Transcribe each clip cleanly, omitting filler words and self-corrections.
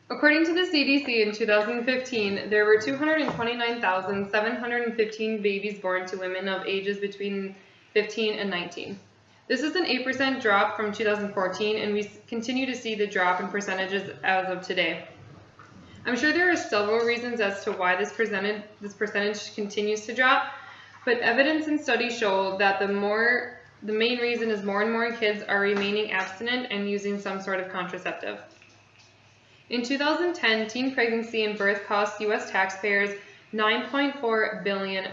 According to the CDC in 2015, there were 229,715 babies born to women of ages between 15 and 19. This is an 8% drop from 2014, and we continue to see the drop in percentages as of today. I'm sure there are several reasons as to why this percentage continues to drop, but evidence and studies show that the main reason is more and more kids are remaining abstinent and using some sort of contraceptive. In 2010, teen pregnancy and birth cost U.S. taxpayers $9.4 billion.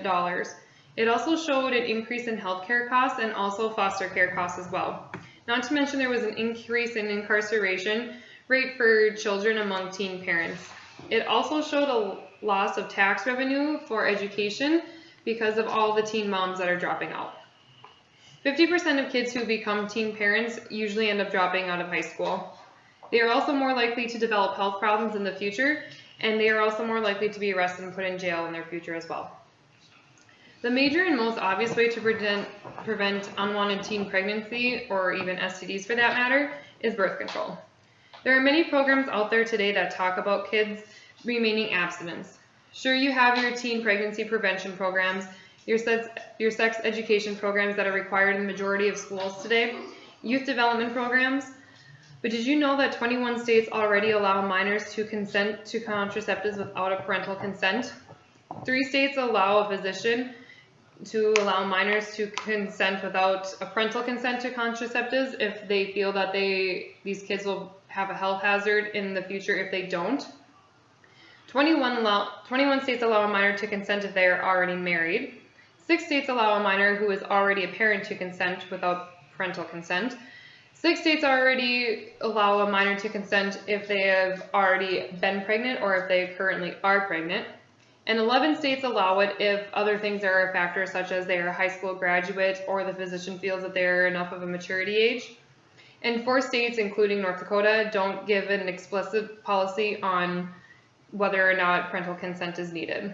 It also showed an increase in healthcare costs and also foster care costs as well. Not to mention there was an increase in incarceration rate for children among teen parents. It also showed a loss of tax revenue for education because of all the teen moms that are dropping out. 50% of kids who become teen parents usually end up dropping out of high school. They are also more likely to develop health problems in the future, and they are also more likely to be arrested and put in jail in their future as well. The major and most obvious way to prevent unwanted teen pregnancy, or even STDs for that matter, is birth control. There are many programs out there today that talk about kids remaining abstinent. Sure, you have your teen pregnancy prevention programs, your sex education programs that are required in the majority of schools today, youth development programs. But did you know that 21 states already allow minors to consent to contraceptives without a parental consent? 3 states allow a physician to allow minors to consent without a parental consent to contraceptives if they feel that these kids will have a health hazard in the future if they don't. 21 states allow a minor to consent if they are already married. 6 states allow a minor who is already a parent to consent without parental consent. 6 states already allow a minor to consent if they have already been pregnant or if they currently are pregnant. And 11 states allow it if other things are a factor, such as they are a high school graduate or the physician feels that they are enough of a maturity age. And 4 states, including North Dakota, don't give an explicit policy on whether or not parental consent is needed.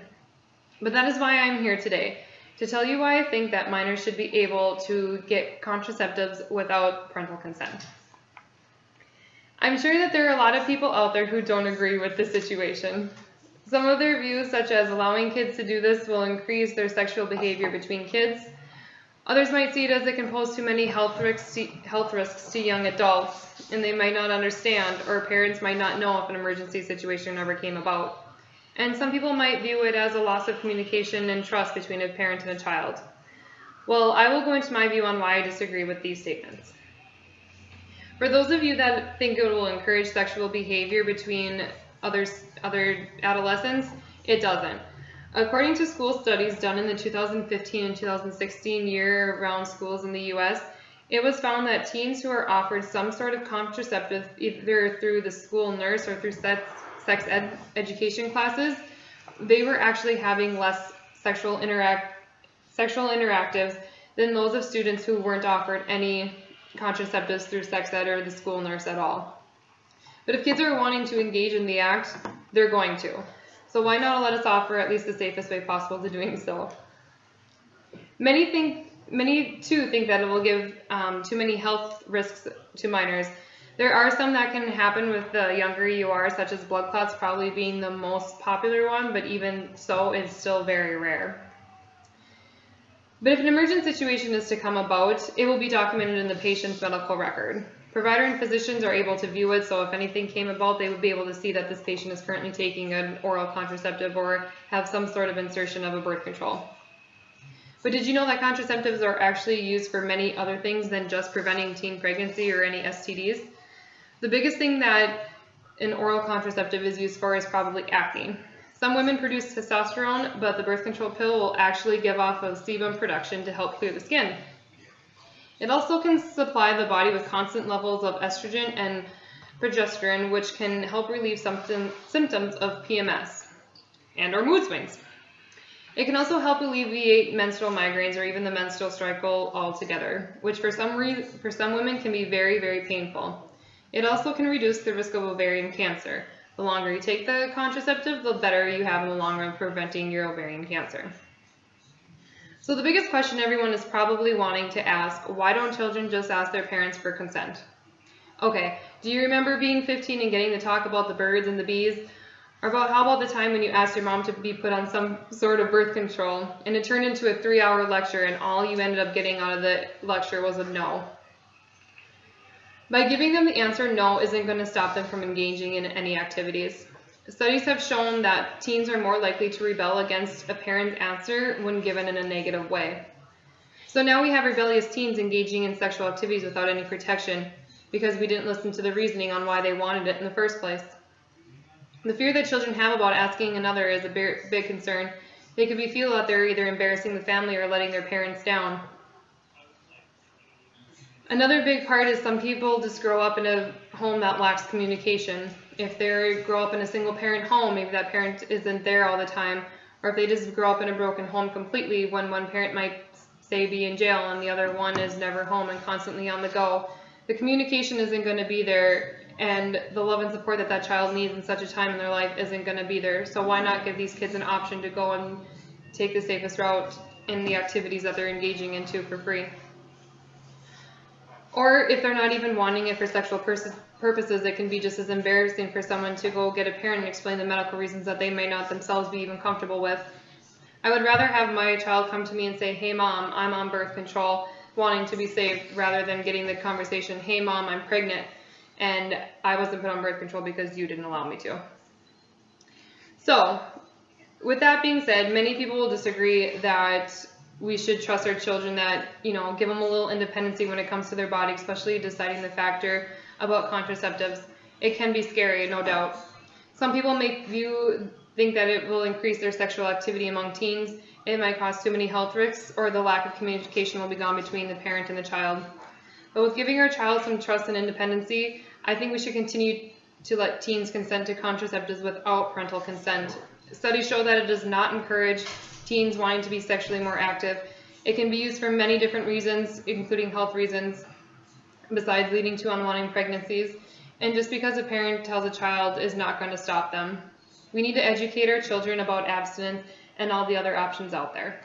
But that is why I'm here today, to tell you why I think that minors should be able to get contraceptives without parental consent. I'm sure that there are a lot of people out there who don't agree with this situation. Some of their views, such as allowing kids to do this, will increase their sexual behavior between kids. Others might see it as it can pose too many health risks to young adults, and they might not understand, or parents might not know if an emergency situation ever came about. And some people might view it as a loss of communication and trust between a parent and a child. Well, I will go into my view on why I disagree with these statements. For those of you that think it will encourage sexual behavior between other adolescents, it doesn't. According to school studies done in the 2015 and 2016 year-round schools in the U.S., it was found that teens who are offered some sort of contraceptive, either through the school nurse or through sex education classes, they were actually having less sexual interactives than those of students who weren't offered any contraceptives through sex ed or the school nurse at all. But if kids are wanting to engage in the act, they're going to. So why not let us offer at least the safest way possible to doing so? Many too think that it will give too many health risks to minors. There are some that can happen with the younger you are, such as blood clots probably being the most popular one, but even so, it's still very rare. But if an emergent situation is to come about, it will be documented in the patient's medical record. Provider and physicians are able to view it, so if anything came about, they would be able to see that this patient is currently taking an oral contraceptive or have some sort of insertion of a birth control. But did you know that contraceptives are actually used for many other things than just preventing teen pregnancy or any STDs? The biggest thing that an oral contraceptive is used for is probably acne. Some women produce testosterone, but the birth control pill will actually give off a sebum production to help clear the skin. It also can supply the body with constant levels of estrogen and progesterone, which can help relieve symptoms of PMS and/or mood swings. It can also help alleviate menstrual migraines or even the menstrual cycle altogether, which for some women can be very, very painful. It also can reduce the risk of ovarian cancer. The longer you take the contraceptive, the better you have in the long run preventing your ovarian cancer. So the biggest question everyone is probably wanting to ask, why don't children just ask their parents for consent? Okay, do you remember being 15 and getting to talk about the birds and the bees? Or how about the time when you asked your mom to be put on some sort of birth control and it turned into a 3-hour lecture and all you ended up getting out of the lecture was a no? By giving them the answer no isn't going to stop them from engaging in any activities. Studies have shown that teens are more likely to rebel against a parent's answer when given in a negative way. So now we have rebellious teens engaging in sexual activities without any protection because we didn't listen to the reasoning on why they wanted it in the first place. The fear that children have about asking another is a big concern. They could feel that they're either embarrassing the family or letting their parents down. Another big part is some people just grow up in a home that lacks communication. If they grow up in a single parent home, maybe that parent isn't there all the time, or if they just grow up in a broken home completely when one parent might, say, be in jail and the other one is never home and constantly on the go, the communication isn't going to be there, and the love and support that that child needs in such a time in their life isn't going to be there. So why not give these kids an option to go and take the safest route in the activities that they're engaging into for free? Or if they're not even wanting it for sexual purposes, it can be just as embarrassing for someone to go get a parent and explain the medical reasons that they may not themselves be even comfortable with. I would rather have my child come to me and say, "Hey mom, I'm on birth control, wanting to be saved," rather than getting the conversation, "Hey mom, I'm pregnant and I wasn't put on birth control because you didn't allow me to." So, with that being said, many people will disagree that we should trust our children, that, give them a little independency when it comes to their body, especially deciding the factor about contraceptives. It can be scary, no doubt. Some people may think that it will increase their sexual activity among teens. It might cause too many health risks, or the lack of communication will be gone between the parent and the child. But with giving our child some trust and independency, I think we should continue to let teens consent to contraceptives without parental consent. Studies show that it does not encourage teens wanting to be sexually more active. It can be used for many different reasons, including health reasons, besides leading to unwanted pregnancies. And just because a parent tells a child is not going to stop them. We need to educate our children about abstinence and all the other options out there.